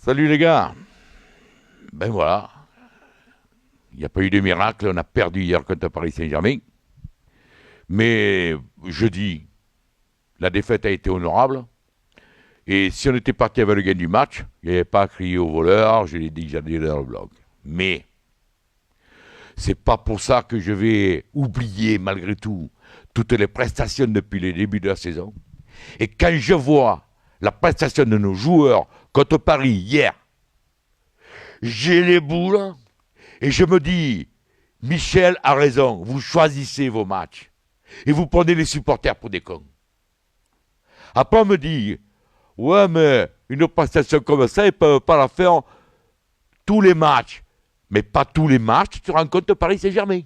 Salut les gars. Ben voilà, il n'y a pas eu de miracle. On a perdu hier contre Paris Saint-Germain. Mais jeudi, la défaite a été honorable. Et si on était parti avec le gain du match, il n'y avait pas à crier au voleur. Je l'ai déjà dit dans le blog. Mais c'est pas pour ça que je vais oublier malgré tout toutes les prestations depuis le début de la saison. Et quand je vois la prestation de nos joueurs contre Paris hier, j'ai les boules. Et je me dis, Michel a raison, vous choisissez vos matchs. Et vous prenez les supporters pour des cons. Après, on me dit, ouais, mais une prestation comme ça, ils ne peuvent pas la faire tous les matchs. Mais pas tous les matchs, tu rencontres Paris Saint-Germain.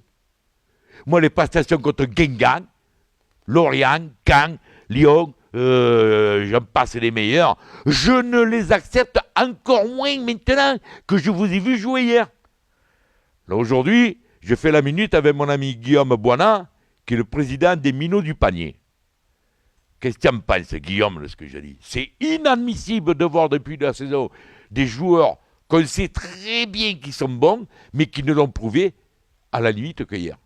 Moi, les prestations contre Guingamp, Lorient, Caen, Lyon, j'en passe les meilleurs, je ne les accepte encore moins maintenant que je vous ai vu jouer hier. Là, aujourd'hui, je fais la minute avec mon ami Guillaume Boina, qui est le président des Minots du Panier. Qu'est-ce que tu en penses, Guillaume, de ce que je dis? C'est inadmissible de voir depuis la saison des joueurs qu'on sait très bien qu'ils sont bons, mais qui ne l'ont prouvé à la limite que hier.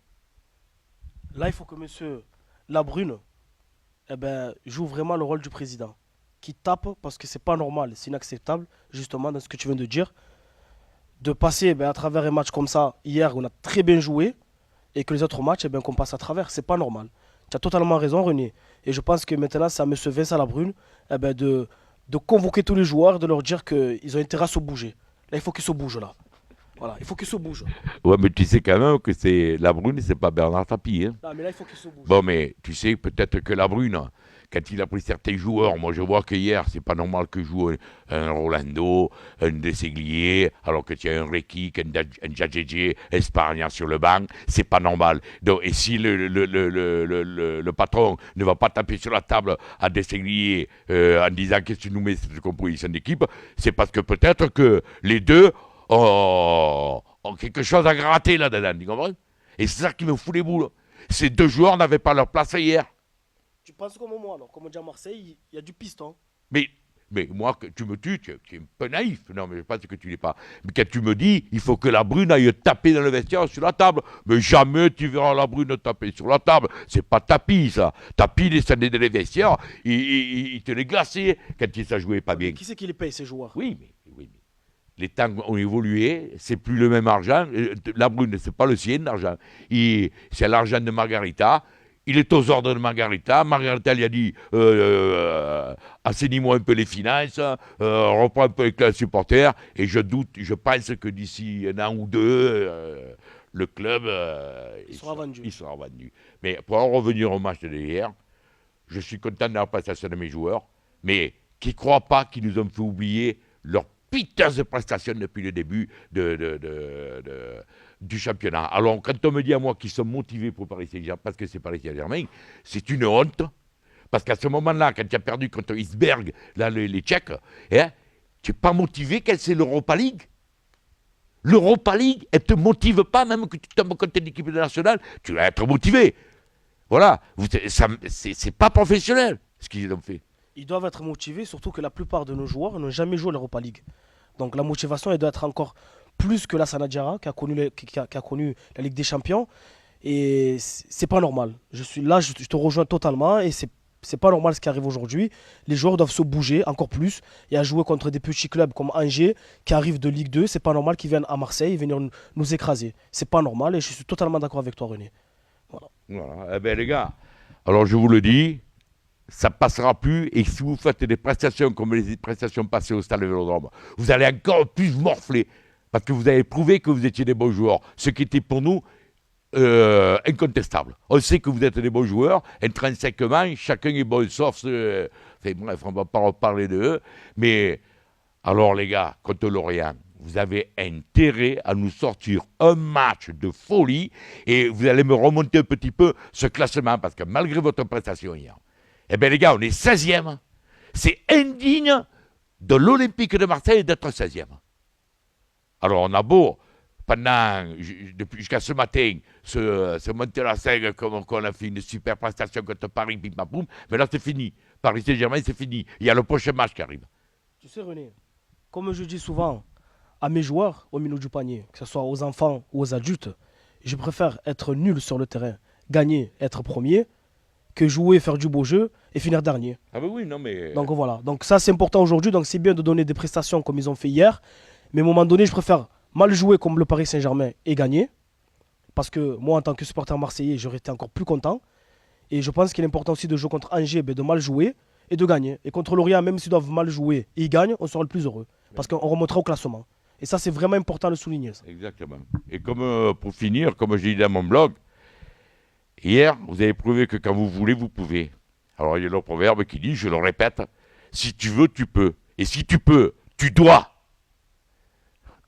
Là, il faut que monsieur Labrune joue vraiment le rôle du président. Qui tape parce que c'est pas normal, c'est inacceptable, justement, dans ce que tu viens de dire, de passer à travers un match comme ça. Hier, on a très bien joué et que les autres matchs, qu'on passe à travers. C'est pas normal. Tu as totalement raison, René. Et je pense que maintenant, c'est à monsieur Vincent Labrune de convoquer tous les joueurs, de leur dire qu'ils ont intérêt à se bouger. Là, il faut qu'ils se bougent, là. Voilà, il faut qu'ils se bougent. Ouais, mais tu sais quand même que c'est la Brune, c'est pas Bernard Tapie. Hein. Non, mais là, il faut qu'ils se bougent. Bon, mais tu sais peut-être que la Brune, quand il a pris certains joueurs, moi je vois que hier, c'est pas normal que joue un Rolando, un Deseglier, alors que tu as un Rekic, un Djadjedje, Espagna sur le banc, c'est pas normal. Donc, et si le patron ne va pas taper sur la table à Deseglier en disant qu'est-ce que tu nous mets cette composition d'équipe, c'est parce que peut-être que les deux ont quelque chose à gratter là-dedans, tu comprends? Et c'est ça qui me fout les boules. Ces deux joueurs n'avaient pas leur place hier. Tu penses comme moi, alors. Comme on dit à Marseille, il y a du piston. Mais, mais moi, que tu me tues, tu es un peu naïf. Non, mais je pense que tu n'es pas. Mais quand tu me dis, il faut que la Brune aille taper dans le vestiaire sur la table. Mais jamais tu verras la Brune taper sur la table. C'est pas Tapis, ça. Tapis descendait dans les vestiaires, il te les glaçait quand ça jouait pas Ouais, mais bien. qui c'est qui les paye, ces joueurs? Oui, mais les temps ont évolué, c'est plus le même argent. La Brune, c'est pas le sien, l'argent. C'est l'argent de Margarita. Il est aux ordres de Margarita. Margarita lui a dit assaini-moi un peu les finances, reprends un peu les classes supporters. Et je pense que d'ici un an ou deux, le club Il sera vendu. il sera vendu. Mais pour en revenir au match de hier, je suis content de la prestation de mes joueurs, mais qui ne croient pas qu'ils nous ont fait oublier leur putain de prestation depuis le début du championnat. Alors, quand on me dit à moi qu'ils sont motivés pour Paris Saint-Germain, parce que c'est Paris Saint-Germain, c'est une honte. Parce qu'à ce moment-là, quand tu as perdu contre Isberg, là, les Tchèques, hein, tu n'es pas motivé quand c'est l'Europa League. L'Europa League, elle ne te motive pas, même que tu tombes contre une équipe nationale, tu vas être motivé. Voilà, c'est pas professionnel ce qu'ils ont fait. Ils doivent être motivés, surtout que la plupart de nos joueurs n'ont jamais joué l'Europa League. Donc la motivation, elle doit être encore plus que la Sanadjara, qui a connu la Ligue des Champions. Et c'est pas normal. Je suis là, je te rejoins totalement. Et c'est pas normal ce qui arrive aujourd'hui. Les joueurs doivent se bouger encore plus et à jouer contre des petits clubs comme Angers qui arrivent de Ligue 2. C'est pas normal qu'ils viennent à Marseille et venir nous écraser. C'est pas normal et je suis totalement d'accord avec toi, René. Voilà. Voilà. Eh bien, les gars, alors je vous le dis, ça passera plus. Et si vous faites des prestations comme les prestations passées au stade Vélodrome, vous allez encore plus morfler. Parce que vous avez prouvé que vous étiez des bons joueurs. Ce qui était pour nous incontestable. On sait que vous êtes des bons joueurs, intrinsèquement, chacun est bon, sauf enfin, bref, on ne va pas reparler d'eux. Mais alors, les gars, contre l'Orient, vous avez intérêt à nous sortir un match de folie et vous allez me remonter un petit peu ce classement parce que malgré votre prestation hier, eh bien, les gars, on est 16e. C'est indigne de l'Olympique de Marseille d'être 16e. Alors, on a beau pendant, jusqu'à ce matin, se monter la seigle comme qu'on a fait une super prestation contre Paris, bim bam boum, mais là c'est fini. Paris Saint-Germain, c'est fini. Il y a le prochain match qui arrive. Tu sais, René, Comme je dis souvent à mes joueurs au milieu du panier, que ce soit aux enfants ou aux adultes, je préfère être nul sur le terrain, gagner, être premier, que jouer, faire du beau jeu et finir dernier. Ah bah oui, non mais... Donc voilà, donc ça c'est important aujourd'hui, donc c'est bien de donner des prestations comme ils ont fait hier, mais à un moment donné je préfère mal jouer comme le Paris Saint-Germain et gagner, parce que moi en tant que supporter marseillais j'aurais été encore plus content, et je pense qu'il est important aussi de jouer contre Angers, de mal jouer et de gagner. Et contre Lorient, même s'ils doivent mal jouer et ils gagnent, on sera le plus heureux, parce qu'on remontera au classement. Et ça c'est vraiment important de le souligner. Ça. Exactement. Et comme pour finir, comme je dis dans mon blog, hier, vous avez prouvé que quand vous voulez, vous pouvez. Alors il y a le proverbe qui dit, je le répète, si tu veux, tu peux. Et si tu peux, tu dois.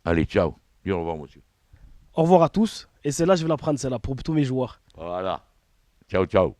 Allez, ciao. Bien au revoir, monsieur. Au revoir à tous, et celle-là je vais la prendre, celle-là, pour tous mes joueurs. Voilà. Ciao, ciao.